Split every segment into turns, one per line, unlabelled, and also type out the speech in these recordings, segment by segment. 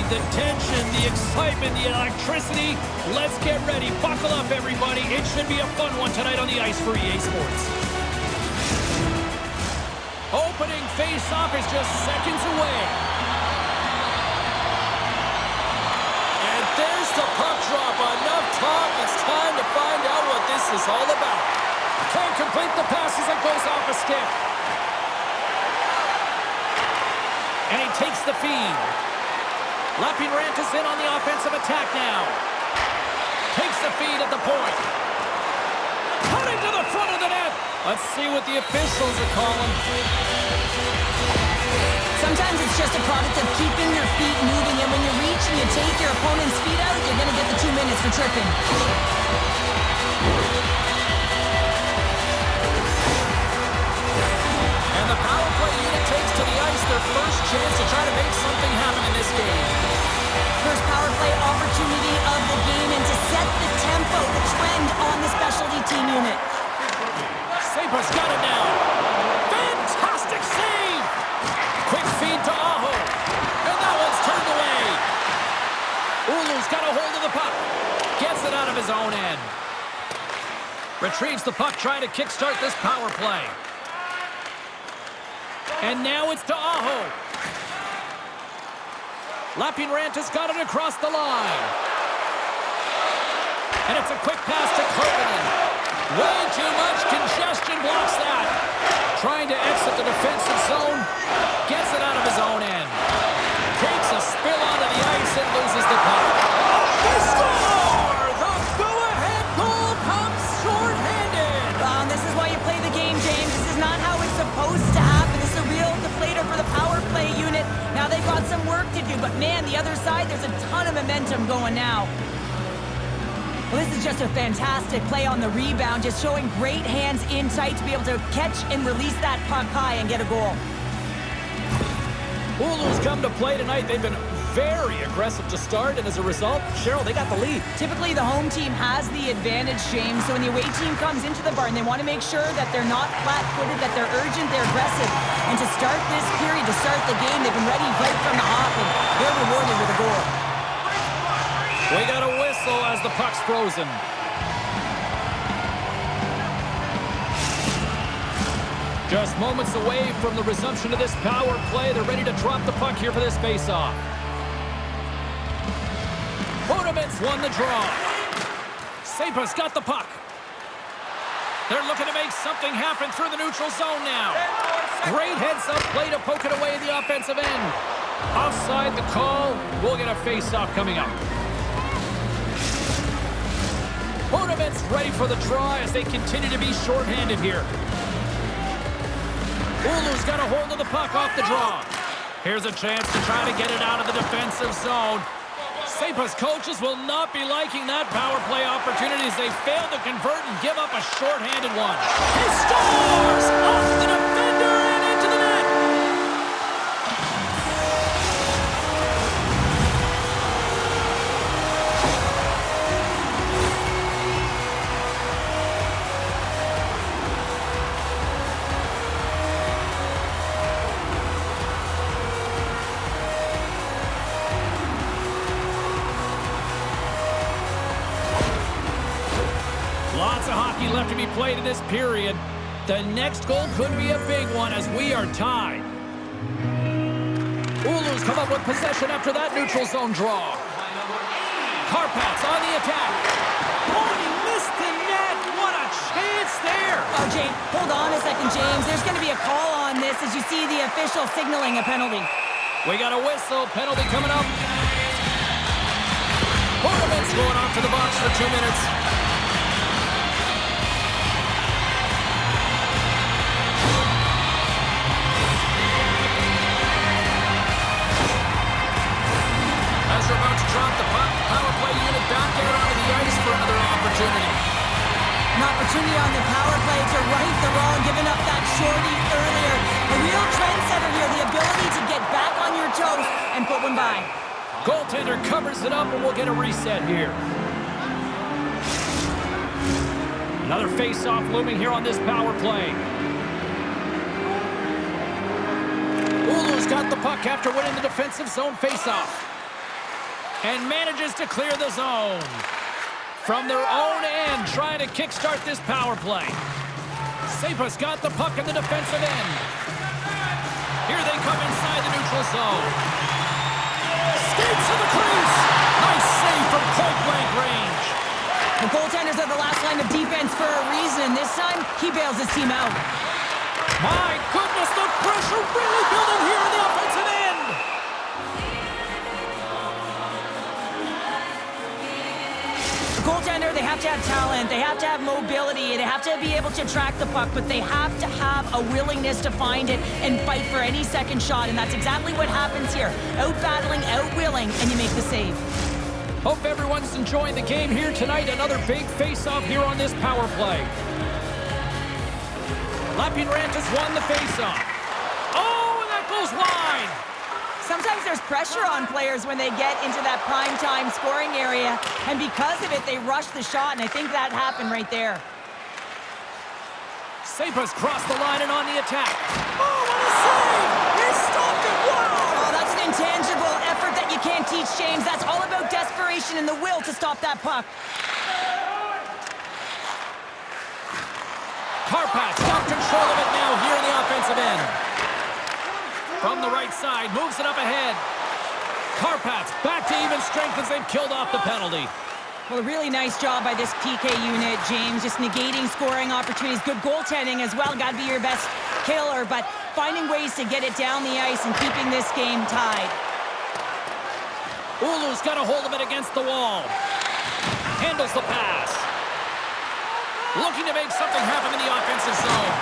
the tension, the excitement, the electricity. Let's get ready. Buckle up, everybody. It should be a fun one tonight on the ice for EA Sports. Opening face-off is just seconds away. And there's the puck drop. Enough talk. It's time to find out what this is all about. Can't complete the pass as it goes off a stick. And he takes the feed. Lappeenranta's in on the offensive attack now. Takes the feed at the point. Cutting to the front of the net. Let's see what the officials are calling.
Sometimes it's just a product of keeping your feet moving, and when you reach and you take your opponent's feet out, you're going to get the 2 minutes for tripping.
And the power play unit takes to the ice their first chance to try to make something happen in this game.
First power play opportunity of the game, and to set the tempo, the trend on the specialty team unit.
SaiPa's got it now. Fantastic save! Quick feed to Aho. And that one's turned away. Oulun's got a hold of the puck. Gets it out of his own end. Retrieves the puck, trying to kickstart this power play. And now it's to Aho. Lappeenranta's got it across the line. And it's a quick pass to Karvinen. Way too much congestion blocks that. Trying to exit the defensive zone. Gets it out of his own end. Takes a spill onto the ice and loses the puck. They score! The go-ahead goal comes short-handed.
This is why you play the game, James. This is not how it's supposed to happen. This is a real deflator for the power play unit. Now they've got some work to do, but man, the other side, there's a ton of momentum going now. Well, this is just a fantastic play on the rebound, just showing great hands in tight to be able to catch and release that puck high and get a goal.
Oulun's come to play tonight. They've been very aggressive to start, and as a result, Cheryl, they got the lead.
Typically, the home team has the advantage, James, so when the away team comes into the barn, they want to make sure that they're not flat-footed, that they're urgent, they're aggressive. And to start this period, to start the game, they've been ready right from the hop, and they're rewarded with a goal.
We got a whistle as the puck's frozen. Just moments away from the resumption of this power play. They're ready to drop the puck here for this face-off. Bunnaman's won the draw. SaiPa's got the puck. They're looking to make something happen through the neutral zone now. Great heads-up play to poke it away at the offensive end. Offside the call. We'll get a face-off coming up. Bunnaman's ready for the draw as they continue to be shorthanded here. Oulun's got a hold of the puck off the draw. Here's a chance to try to get it out of the defensive zone. SaiPa's coaches will not be liking that power play opportunity as they fail to convert and give up a shorthanded one. He scores! Off the defender and into the net! Lots of hockey left to be played in this period. The next goal could be a big one as we are tied. Oulun's come up with possession after that neutral zone draw. Kärpät on the attack. Oh, he missed the net. What a chance there.
Oh, James, hold on a second, James. There's going to be a call on this as you see the official signaling a penalty.
We got a whistle. Penalty coming up. Bunnaman's going off to the box for 2 minutes. As they're about to drop the puck, power play unit back out onto the ice for another opportunity.
An opportunity on the power play to right the wrong, giving up that shorty earlier. A real trendsetter here, the ability to get back on your toes and put one by.
Goaltender covers it up, and we'll get a reset here. Another face-off looming here on this power play. Oulun's got the puck after winning the defensive zone face-off. And manages to clear the zone. From their own end, trying to kickstart this power play. SaiPa's got the puck in the defensive end. Here they come inside the neutral zone. Skates to the crease. Nice save from point-blank range.
The goaltenders are the last line of defense for a reason. This time, he bails his team out.
My goodness, the pressure really building here in the offensive end.
The goaltender, they have to have talent, they have to have mobility, they have to be able to track the puck, but they have to have a willingness to find it and fight for any second shot, and that's exactly what happens here. Out-battling, out-willing, and you make the save.
Hope everyone's enjoying the game here tonight. Another big face-off here on this power play. Lappeenranta's won the face-off. Oh, and that goes wide.
Sometimes there's pressure on players when they get into that prime-time scoring area, and because of it, they rush the shot, and I think that happened right there.
SaiPa's crossed the line and on the attack. Oh, what a save! He stopped it! Wow!
Oh, that's an intangible effort that you can't teach, James. That's all about desperation and the will to stop that puck.
Kärpät got control of it now here in the offensive end. From the right side, moves it up ahead. Kärpät back to even strength as they've killed off the penalty.
Well, a really nice job by this PK unit, James. Just negating scoring opportunities. Good goaltending as well. Got to be your best killer, but finding ways to get it down the ice and keeping this game tied.
Oulu's got a hold of it against the wall. Handles the pass. Looking to make something happen in the offensive zone.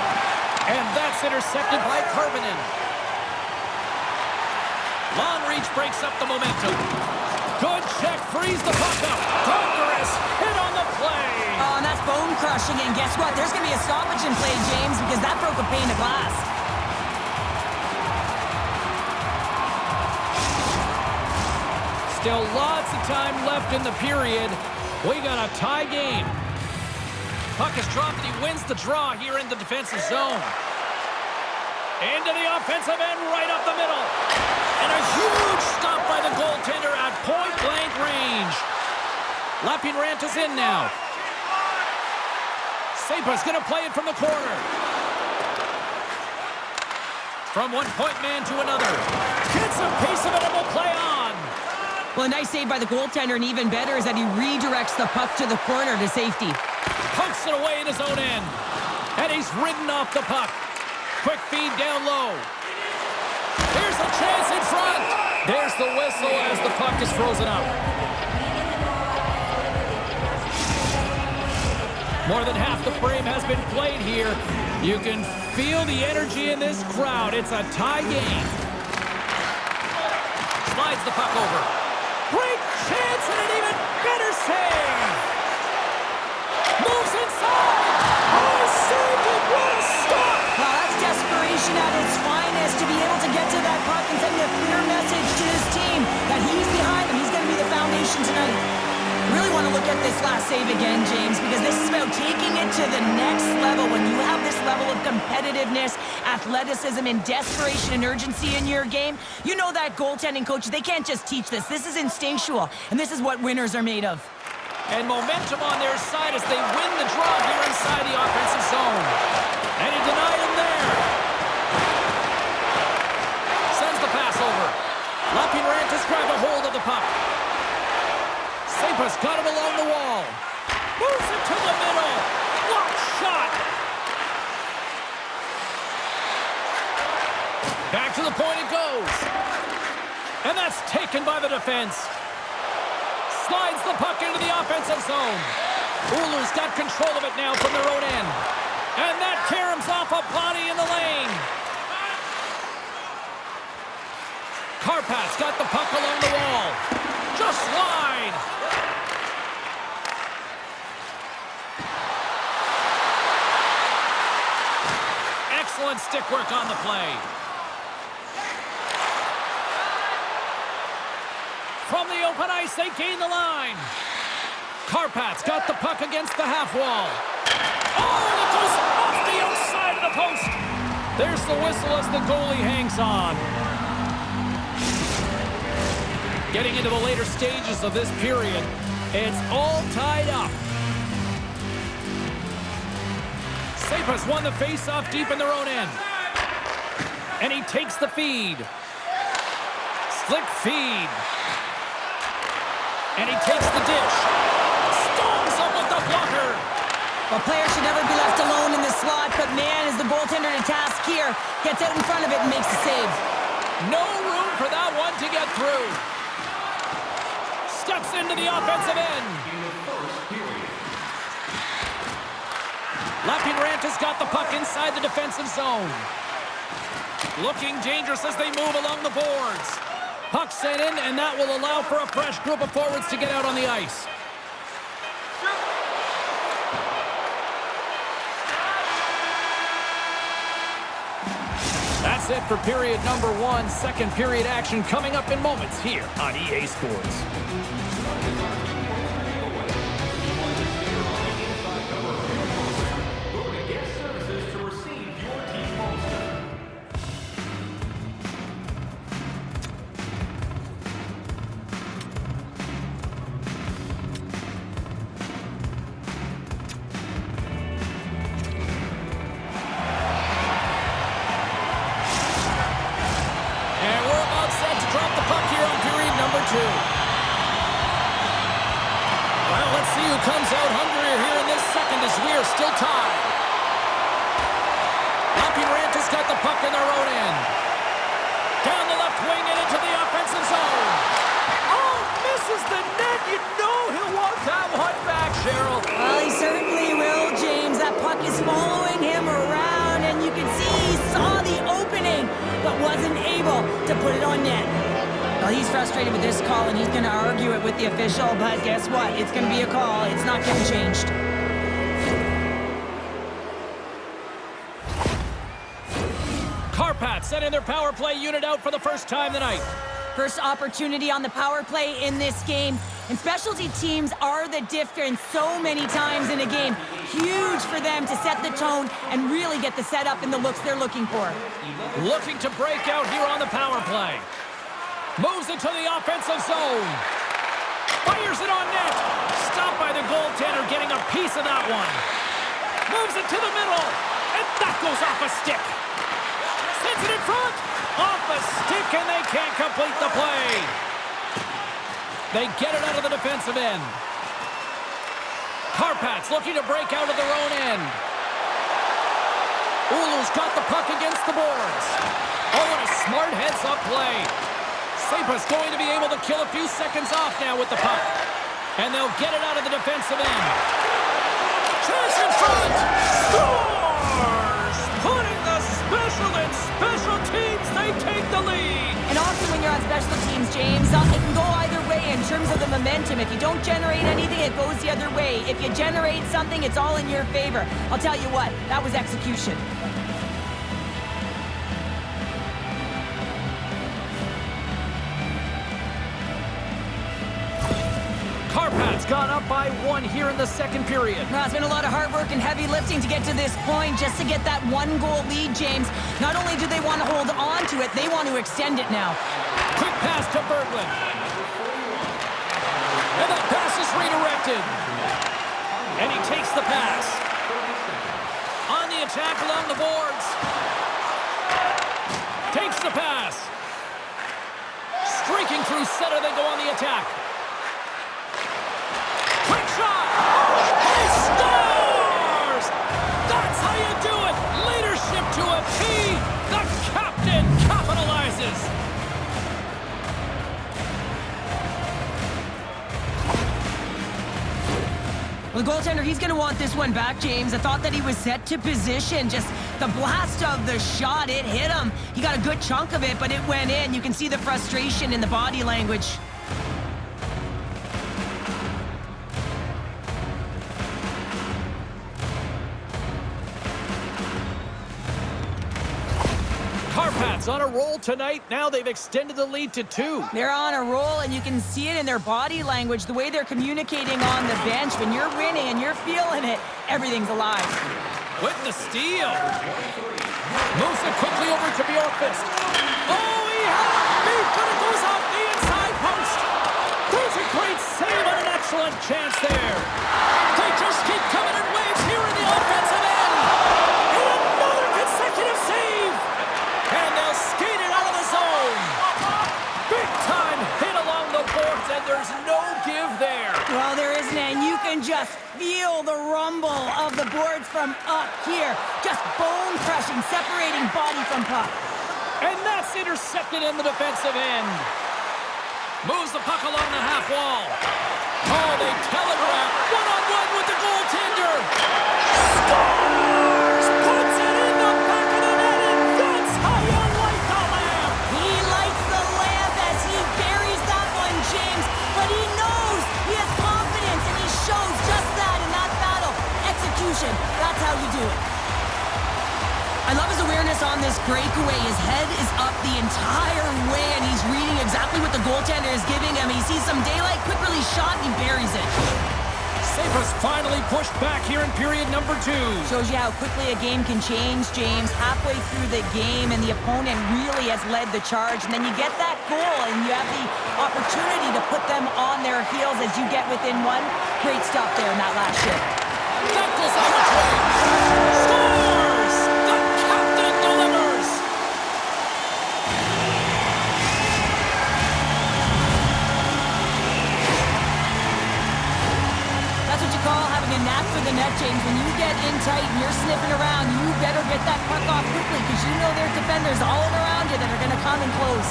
And that's intercepted by Karvinen. Long reach breaks up the momentum. Good check, frees the puck up. Thunderous hit on the play.
Oh, and that's bone crushing. And guess what? There's going to be a stoppage in play, James, because that broke a pane of glass.
Still lots of time left in the period. We got a tie game. Puck is dropped and he wins the draw here in the defensive zone. Into the offensive end, right up the middle. And a huge stop by the goaltender at point-blank range. Lappeenranta's in now. SaiPa's going to play it from the corner. From one point man to another. Gets a piece of it and will play on.
Well, a nice save by the goaltender, and even better is that he redirects the puck to the corner to safety.
Pokes it away in his own end. And he's ridden off the puck. Quick feed down low. Here's a chance in front. There's the whistle as the puck is frozen up. More than half the frame has been played here. You can feel the energy in this crowd. It's a tie game. Slides the puck over. Great chance and an even better save. Moves inside. Oh, saved it. What a stop.
Wow, that's desperation at its finest to be able to get to that puck and send a clear message to his team that he's behind them. He's going to be the foundation tonight. Really want to look at this last save again, James, because this is about taking it to the next level. When you have this level of competitiveness, athleticism, and desperation and urgency in your game, you know that goaltending coaches, they can't just teach this. This is instinctual, and this is what winners are made of.
And momentum on their side as they win the draw here inside the offensive zone. And he denied him there. Sends the pass over. Lappeenranta's grabbed a hold of the puck. SaiPa's got it along the wall. Moves it to the middle. What shot! Back to the point it goes. And that's taken by the defense. Slides the puck into the offensive zone. Oulu's got control of it now from their own end. And that caroms off a body in the lane. Kärpat's got the puck along the wall. Just wide. Excellent stick work on the play. From the open ice, they gain the line. Kärpat's got the puck against the half wall. Oh, and it goes off the outside of the post. There's the whistle as the goalie hangs on. Getting into the later stages of this period, it's all tied up. SaiPa's won the face-off deep in their own end. And he takes the feed. Slick feed. And he takes the dish. Stones him with the blocker.
Well, players should never be left alone in the slot, but man, is the goaltender to task here. Gets out in front of it and makes the save.
No room for that one to get through. Steps into the offensive end. Lappeenranta's got the puck inside the defensive zone. Looking dangerous as they move along the boards. Puck sent in, and that will allow for a fresh group of forwards to get out on the ice. That's it for period number 1. Second period action coming up in moments here on EA Sports. Well, let's see who comes out hungrier here in this second as we are still tied. Lappeenranta's got the puck in their own end. Down the left wing and into the offensive zone. Oh, misses the net. You know he'll want that one back, Cheryl.
Well, he certainly will, James. That puck is following him around, and you can see he saw the opening, but wasn't able to put it on net. Well, he's frustrated with this call, and he's going to argue it with the official, but guess what? It's going to be a call. It's not getting changed.
Kärpät sending their power play unit out for the first time tonight.
First opportunity on the power play in this game. And specialty teams are the difference so many times in a game. Huge for them to set the tone and really get the setup and the looks they're looking for.
Looking to break out here on the power play. Moves it to the offensive zone. Fires it on net. Stopped by the goaltender, getting a piece of that one. Moves it to the middle. And that goes off a stick. Sends it in front. Off a stick, and they can't complete the play. They get it out of the defensive end. Kärpät looking to break out of their own end. Oulu's got the puck against the boards. Oh, and a smart heads-up play. SaiPa's going to be able to kill a few seconds off now with the puck. And they'll get it out of the defensive end. Chance in front! Scores! Putting the special in special teams, they take the lead!
And often when you're on special teams, James, it can go either way in terms of the momentum. If you don't generate anything, it goes the other way. If you generate something, it's all in your favor. I'll tell you what, that was execution.
Kärpat's gone up by 1 here in the second period.
Well, it's been a lot of hard work and heavy lifting to get to this point, just to get that 1-goal lead, James. Not only do they want to hold on to it, they want to extend it now.
Quick pass to Berglund. And that pass is redirected. And he takes the pass. On the attack along the boards. Takes the pass. Streaking through center, they go on the attack. Quick shot! He scores! That's how you do it! Leadership to a T! The captain capitalizes!
Well, the goaltender, he's going to want this one back, James. I thought that he was set to position. Just the blast of the shot, it hit him. He got a good chunk of it, but it went in. You can see the frustration in the body language.
Kärpat's on a roll tonight. Now they've extended the lead to 2.
They're on a roll, and you can see it in their body language, the way they're communicating on the bench. When you're winning and you're feeling it, everything's alive.
With the steal. Moves it quickly over to Bjorkqvist. Oh, he had a beat, but it goes off the inside post. excellent chance there. They just keep coming in waves here in the offensive end. And another consecutive save. And they'll skate it out of the zone. Big time hit along the boards, and there's no give there.
Well, there isn't, and you can just feel the rumble of the boards from up here. Just bone-crushing, separating body from puck.
And that's intercepted in the defensive end. Moves the puck along the half wall. Oh, they telegraph. One-on-one with the goaltender. Scores! Puts it in the back of the net, and that's how you light the lamp.
He lights the lamp as he buries that one, James. But he knows he has confidence, and he shows just that in that battle. Execution. That's how you do it. I love his awareness on this breakaway. His head is up the entire way, and he's reading exactly what the goaltender is giving him. He sees some daylight, quick release shot, and he buries it.
SaiPa's finally pushed back here in period number 2.
Shows you how quickly a game can change, James. Halfway through the game, and the opponent really has led the charge. And then you get that goal, and you have the opportunity to put them on their heels as you get within one. Great stuff there in that last shift.
That goes on the train. Scores! The captain delivers!
That's what you call having a knack for the net, James. When you get in tight and you're sniffing around, you better get that puck off quickly because you know there's defenders all around you that are going to come in close.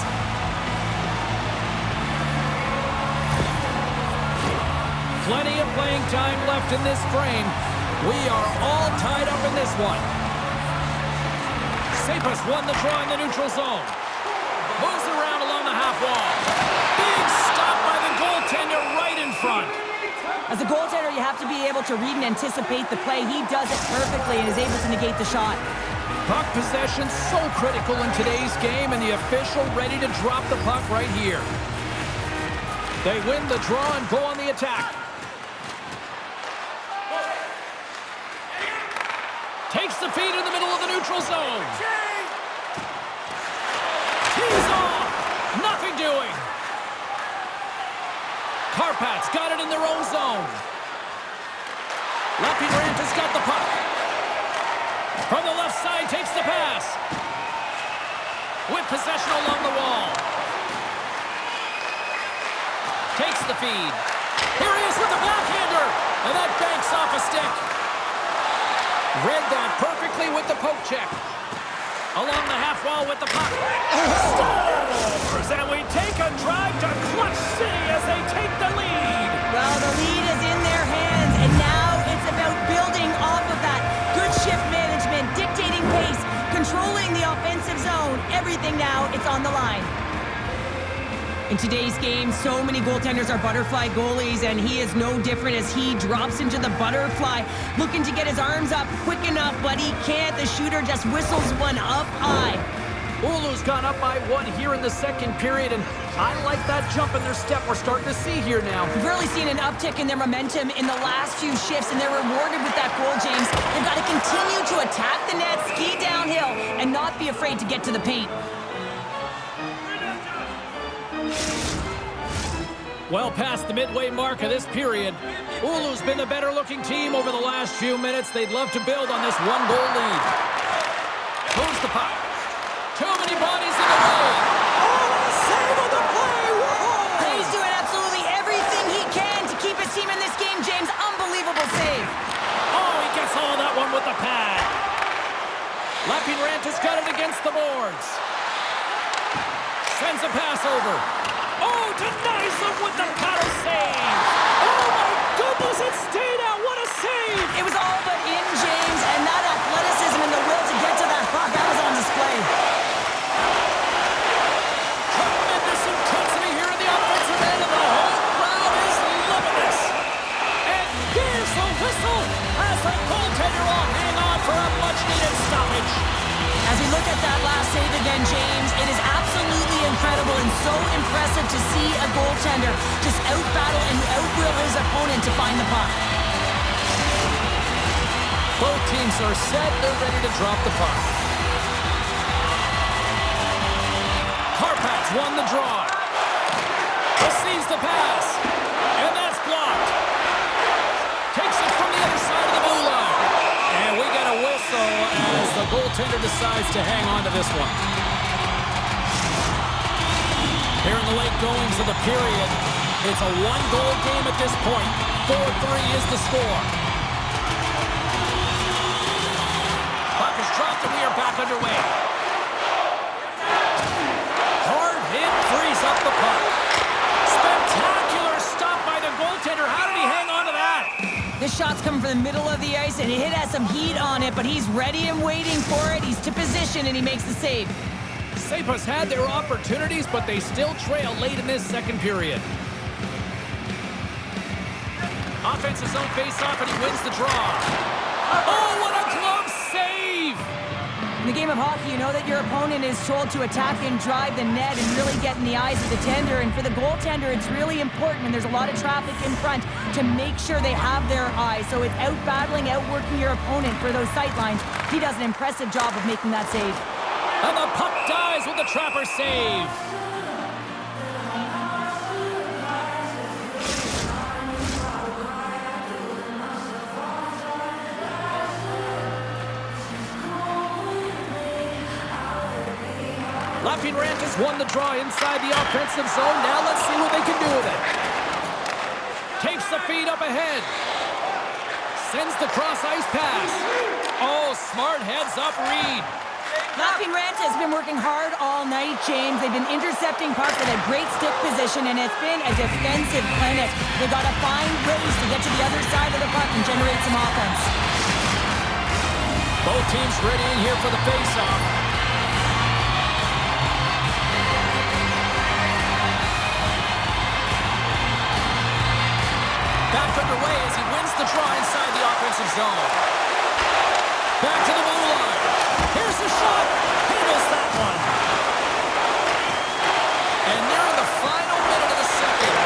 Plenty of playing time left in this frame. We are all tied up in this one. SaiPa's won the draw in the neutral zone. Moves it around along the half wall. Big stop by the goaltender right in front.
As a goaltender, you have to be able to read and anticipate the play. He does it perfectly and is able to negate the shot.
Puck possession so critical in today's game, and the official ready to drop the puck right here. They win the draw and go on the attack. Takes the feed in the middle of the neutral zone. Tees off. Nothing doing. Kärpat's got it in their own zone. Lappeenranta's got the puck. From the left side, takes the pass. With possession along the wall. Takes the feed. Here he is with the backhander. And that banks off a stick. Read that perfectly with the poke check. Along the half wall with the puck. Scores! And we take a drive to Clutch City as they take the lead.
Well, the lead is in their hands, and now it's about building off of that. Good shift management, dictating pace, controlling the offensive zone. Everything now, it's on the line. In today's game, so many goaltenders are butterfly goalies, and he is no different as he drops into the butterfly, looking to get his arms up quick enough, but he can't. The shooter just whistles one up high.
Oulu's gone up by 1 here in the second period, and I like that jump in their step we're starting to see here now.
We've really seen an uptick in their momentum in the last few shifts, and they're rewarded with that goal, James. They've got to continue to attack the net, ski downhill, and not be afraid to get to the paint.
Well past the midway mark of this period, Oulu's been the better-looking team over the last few minutes. They'd love to build on this one-goal lead. Moves the puck. Too many bodies in the way. Oh, what a save on the play! Whoa!
He's doing absolutely everything he can to keep his team in this game, James. Unbelievable save.
Oh, he gets all that one with the pad. Lappeenranta's got it against the boards. Sends a pass over. Oh, denies him with the paddle save. Oh, my goodness, it stayed out. What a save.
It was all but in, James, and that athleticism and the will to get to that puck, that was on display.
Tremendous intensity here in the offensive end, and the whole crowd is loving this. And here's the whistle as the goaltender will hang on for a much-needed stoppage.
As we look at that last save again, James, it is absolutely incredible and so impressive to see a goaltender just out-battle and out-will his opponent to find the puck.
Both teams are set. They're ready to drop the puck. Kärpat's won the draw. Receives the pass. And that's blocked. the goaltender decides to hang on to this one. Here in the late goings of the period, it's a one-goal game at this point. 4-3 is the score. Puck is dropped and we are back underway. Hard hit frees up the puck. Spectacular stop by the goaltender. How did he hang on to that?
This shot's coming from the middle of the ice, and it has some heat on it, but he's ready and waiting for it. He's to position, and he makes the save.
SaiPa's had their opportunities, but they still trail late in this second period. Offensive zone face-off, and he wins the draw. Oh, what a glove save!
In the game of hockey, you know that your opponent is told to attack and drive the net and really get in the eyes of the tender. And for the goaltender, it's really important when there's a lot of traffic in front to make sure they have their eyes. So it's out-battling, outworking your opponent for those sight lines. He does an impressive job of making that save.
And the puck dies with the Trapper save. Lappeenranta's won the draw inside the offensive zone. Now let's see what they can do with it. Takes the feed up ahead. Sends the cross-ice pass. Oh, smart heads-up read.
Lappeenranta has been working hard all night, James. They've been intercepting pucks with a great stick position, and it's been a defensive clinic. They've got to find ways to get to the other side of the puck and generate some offense.
Both teams ready in here for the face-off. Back underway as he wins the draw inside the offensive zone. Back to the blue line. Here's the shot. Handles that one. And nearing the final minute of the second,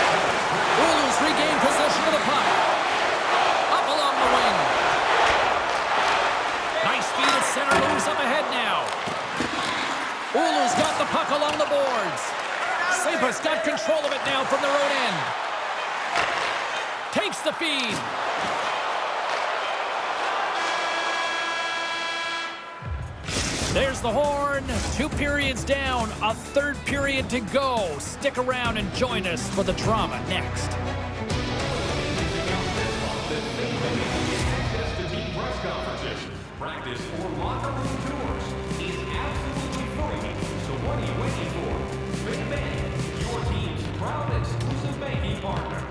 Oulun's regained possession of the puck. Up along the wing. Nice feed at center, moves up ahead now. Oulun's got the puck along the boards. SaiPa's got control of it now from their own end. Takes the feed. There's the horn. 2 periods down. A third period to go. Stick around and join us for the drama next.
Practice or locker room tours is absolutely free. So what are you waiting for? Big Bank, your team's proud exclusive banking partner.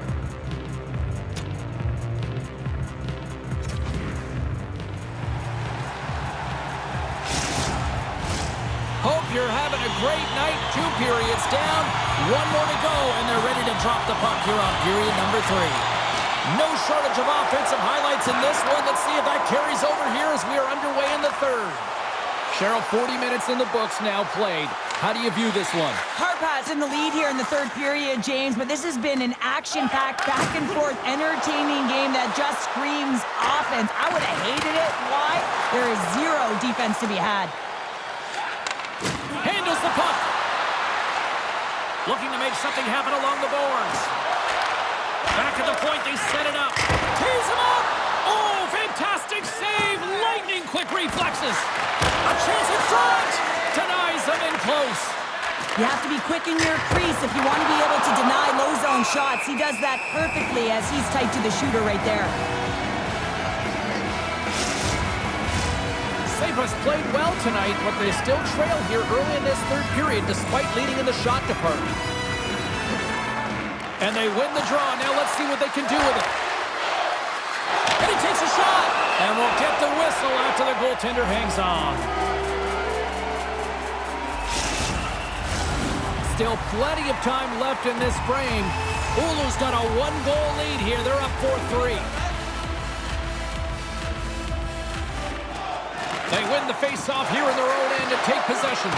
Hope you're having a great night. 2 periods down. 1 more to go, and they're ready to drop the puck here on period number 3. No shortage of offensive highlights in this one. Let's see if that carries over here as we are underway in the third. Cheryl, 40 minutes in the books now played. How do you view this one?
Karpat's in the lead here in the third period, James, but this has been an action-packed, back-and-forth, entertaining game that just screams offense. I would have hated it. Why? There is zero defense to be had.
Handles the puck. Looking to make something happen along the boards. Back at the point, they set it up. Tees him up. Oh, fantastic save. Lightning quick reflexes. A chance in front. Denies them in close.
You have to be quick in your crease if you want to be able to deny low zone shots. He does that perfectly as he's tight to the shooter right there.
SaiPa's played well tonight, but they still trail here early in this third period despite leading in the shot department. And they win the draw. Now let's see what they can do with it. And he takes a shot. And we'll get the whistle after the goaltender hangs on. Still plenty of time left in this frame. Oulun's got a 1-goal lead here. They're up 4-3. They win the face-off here in their own end to take possession.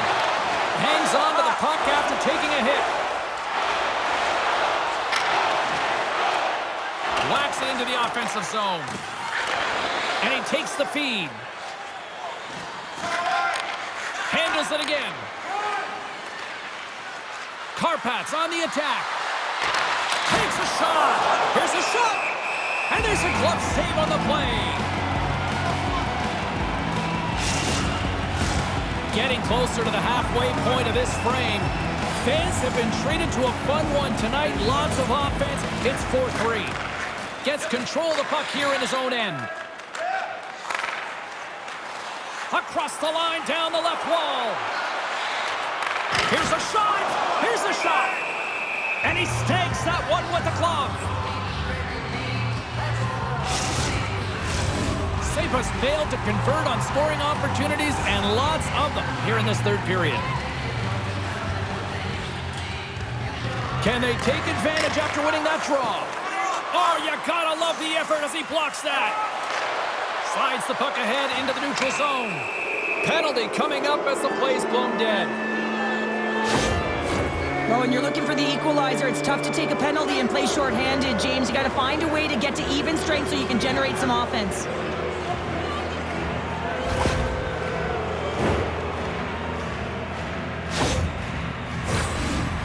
Hangs on to the puck after taking a hit. Whacks it into the offensive zone. And he takes the feed. Handles it again. Karpat's on the attack. Takes a shot. Here's a shot. And there's a glove save on the play. Getting closer to the halfway point of this frame. Fans have been treated to a fun one tonight. Lots of offense. It's 4-3. Gets control of the puck here in his own end. Across the line, down the left wall. Here's a shot. Here's a shot. And he stakes that one with the glove. SaiPa's failed to convert on scoring opportunities, and lots of them here in this third period. Can they take advantage after winning that draw? Oh, you gotta love the effort as he blocks that. Slides the puck ahead into the neutral zone. Penalty coming up as the play's blown dead.
Well, when you're looking for the equalizer, it's tough to take a penalty and play shorthanded, James. You got to find a way to get to even strength so you can generate some offense.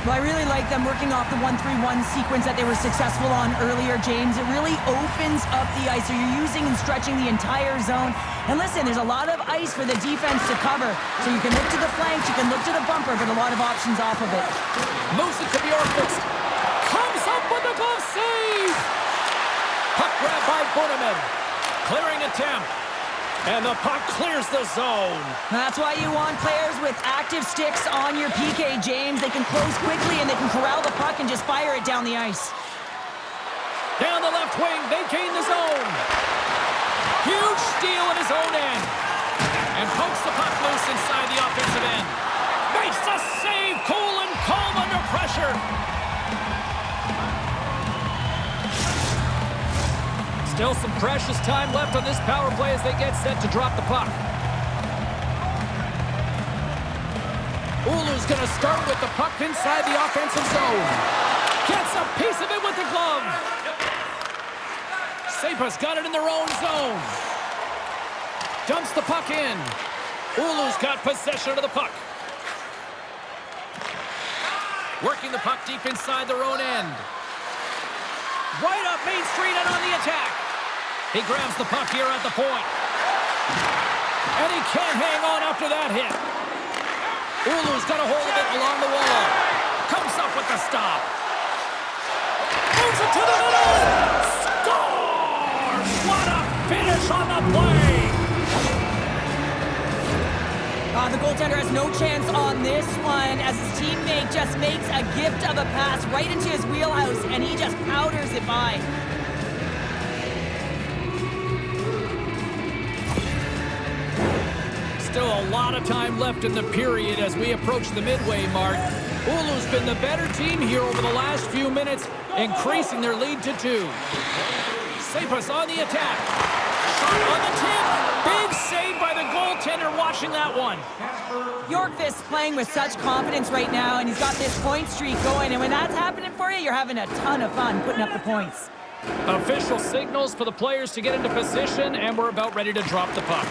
Well, I really like them working off the 1-3-1 sequence that they were successful on earlier, James. It really opens up the ice. So you're using and stretching the entire zone. And listen, there's a lot of ice for the defense to cover. So you can look to the flanks, you can look to the bumper, but a lot of options off of it.
Moves it to the orifice. Comes up with a glove save. Puck grab by Bunnaman. Clearing attempt. And the puck clears the zone.
That's why you want players with active sticks on your PK, James. They can close quickly and they can corral the puck and just fire it down the ice.
Down the left wing, they gain the zone. Huge steal in his own end. And pokes the puck loose inside the offensive end. Makes a save, cool and calm under pressure. Still some precious time left on this power play as they get set to drop the puck. Oulu's going to start with the puck inside the offensive zone. Gets a piece of it with the glove. SaiPa's got it in their own zone. Dumps the puck in. Oulu's got possession of the puck. Working the puck deep inside their own end. Right up Main Street and on the attack. He grabs the puck here at the point. And he can't hang on after that hit. Oulu's got a hold of it along the wall. Comes up with the stop. Moves it to the middle. Scores! What a finish on the play.
The goaltender has no chance on this one as his teammate just makes a gift of a pass right into his wheelhouse and he just powders it by.
Still a lot of time left in the period as we approach the midway mark. Oulu's been the better team here over the last few minutes, increasing their lead to 2. SaiPa's on the attack. Shot on the tip. Big save by the goaltender watching that one.
Yorkvist's playing with such confidence right now, and he's got this point streak going, and when that's happening for you, you're having a ton of fun putting up the points.
Official signals for the players to get into position, and we're about ready to drop the puck.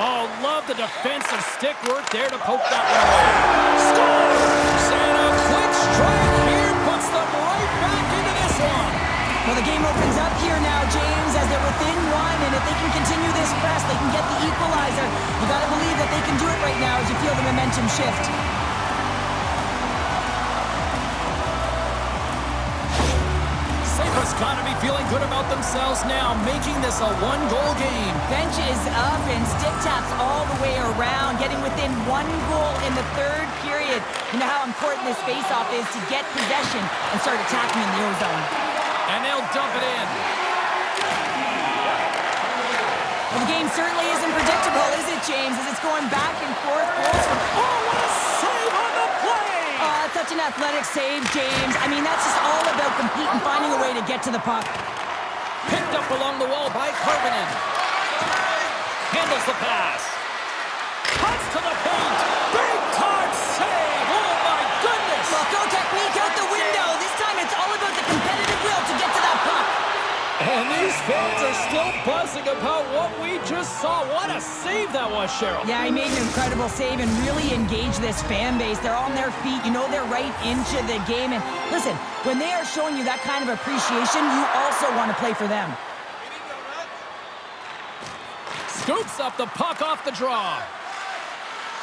Oh, love the defensive stick work there to poke that one away. Scores! And a quick strike here puts them right back into this one.
Well, the game opens up here now, James, as they're within 1, and if they can continue this press, they can get the equalizer. You got to believe that they can do it right now as you feel the momentum shift.
SaiPa's got to be feeling good about themselves now, making this a 1-goal game.
Bench is up and stick taps all the way around, getting within 1 goal in the third period. You know how important this faceoff is to get possession and start attacking in the O-zone.
And they'll dump it in.
Well, the game certainly isn't predictable, is it, James? As it's going back and forth.
Oh, what a save on the play!
Oh, it's such an athletic save, James. I mean, that's just all about competing, finding a way to get to the puck.
Picked up along the wall by Karvinen. Handles the pass. Cuts to the paint. Big time save. Oh, my goodness.
Well, throw technique out the window. This time it's all about the competitive will to get to that puck.
And these fans are still buzzing about what we just saw. What a save that was, Cheryl.
Yeah, he made an incredible save and really engaged this fan base. They're on their feet. You know they're right into the game. And listen, when they are showing you that kind of appreciation, you also want to play for them.
Scoops up the puck off the draw.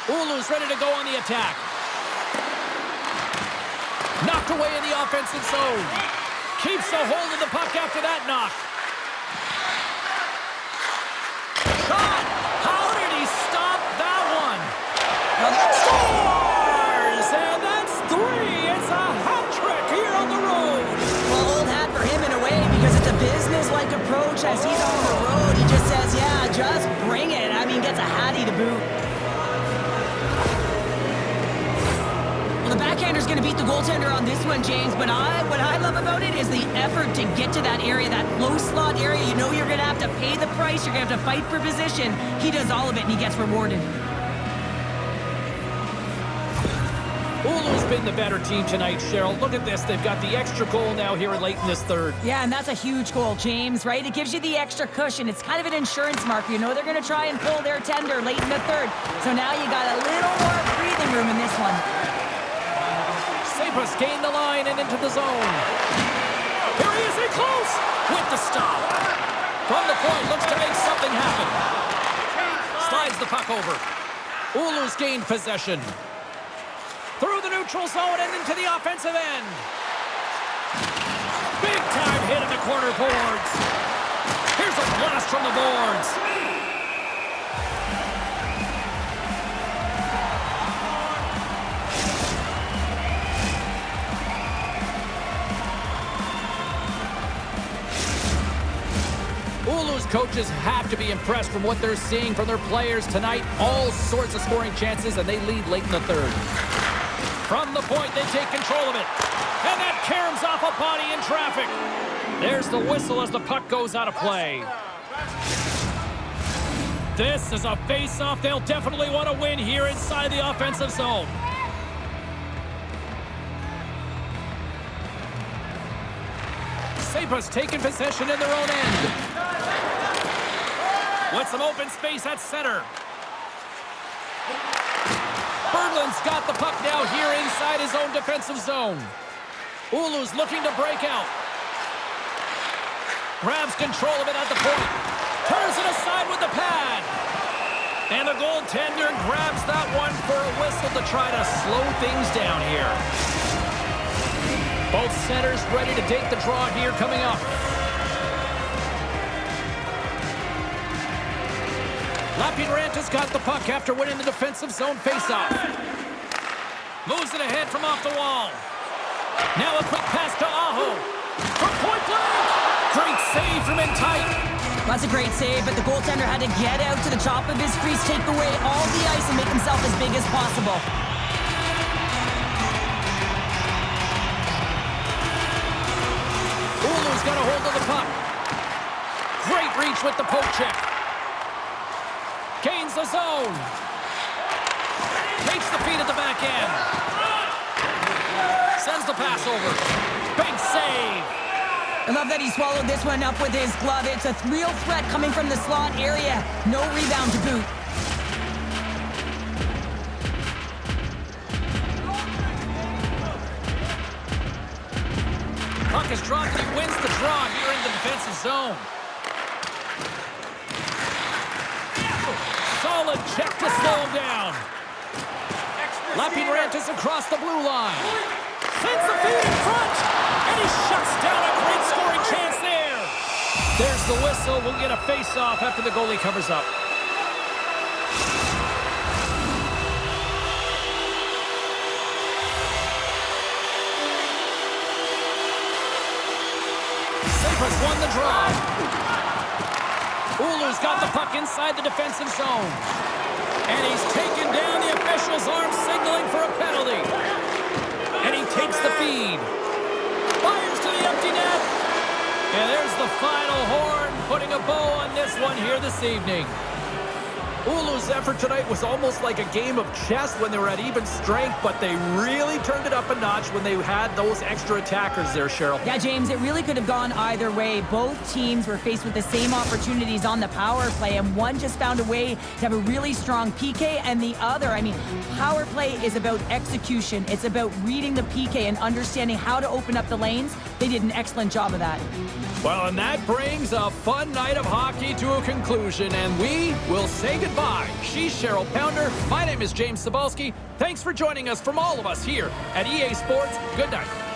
Oulu's ready to go on the attack. Knocked away in the offensive zone. Keeps a hold of the puck after that knock. Shot! How did he stop that one? Scores! And that's 3! It's a hat trick here on the road.
Well, old hat for him in a way because it's a business-like approach as he's on the road. He just says, yeah, just bring it. I mean, gets a hattie to boot. Well, the backhander's going to beat the goaltender on this one, James, but what I love about it is the effort to get to that area, that low slot area. You know you're going to have to pay the price. You're going to have to fight for position. He does all of it, and he gets rewarded.
Oulu's been the better team tonight, Cheryl. Look at this. They've got the extra goal now here late in this third.
Yeah, and that's a huge goal, James, right? It gives you the extra cushion. It's kind of an insurance marker. You know they're going to try and pull their tender late in the third. So now you got a little more breathing room in this one.
SaiPa's gained the line and into the zone. Here he is in close with the stop. From the point, looks to make something happen. Slides the puck over. Oulu's gained possession. Through the neutral zone and into the offensive end. Big time hit in the corner boards. Here's a blast from the boards. Oulu's coaches have to be impressed from what they're seeing from their players tonight. All sorts of scoring chances, and they lead late in the third. From the point, they take control of it. And that caroms off a body in traffic. There's the whistle as the puck goes out of play. This is a face-off they'll definitely want to win here inside the offensive zone. SaiPa's taking possession in their own end. With some open space at center. Berglund's got the puck now here inside his own defensive zone. Oulu's looking to break out. Grabs control of it at the point. Turns it aside with the pad. And the goaltender grabs that one for a whistle to try to slow things down here. Both centers ready to take the draw here coming up. Lappeenranta's got the puck after winning the defensive zone faceoff. Moves it ahead from off the wall. Now a quick pass to Aho. From point blank. Great save from in tight.
That's a great save, but the goaltender had to get out to the top of his crease, take away all the ice, and make himself as big as possible.
Oulu's got a hold of the puck. Great reach with the poke check. Gains the zone. Takes the feed at the back end. Sends the pass over. Big save.
I love that he swallowed this one up with his glove. It's a real threat coming from the slot area. No rebound to boot.
Puck is dropped and he wins the draw here in the defensive zone. Solid check to slow him down. Lappeenranta's across the blue line. Sends the feed in front. And he shuts down a great scoring chance there. There's the whistle. We'll get a face-off after the goalie covers up. SaiPa's won the draw. Oulu's got the puck inside the defensive zone. And he's taken down the official's arm, signaling for a penalty. And he takes the feed. Fires to the empty net. And there's the final horn, putting a bow on this one here this evening. Oulu's effort tonight was almost like a game of chess when they were at even strength, but they really turned it up a notch when they had those extra attackers there, Cheryl.
Yeah, James, it really could have gone either way. Both teams were faced with the same opportunities on the power play, and one just found a way to have a really strong PK, and the other, I mean, power play is about execution. It's about reading the PK and understanding how to open up the lanes. They did an excellent job of that.
Well, and that brings a fun night of hockey to a conclusion, and we will say goodbye. She's Cheryl Pounder. My name is James Cebulski. Thanks for joining us from all of us here at EA Sports. Good night.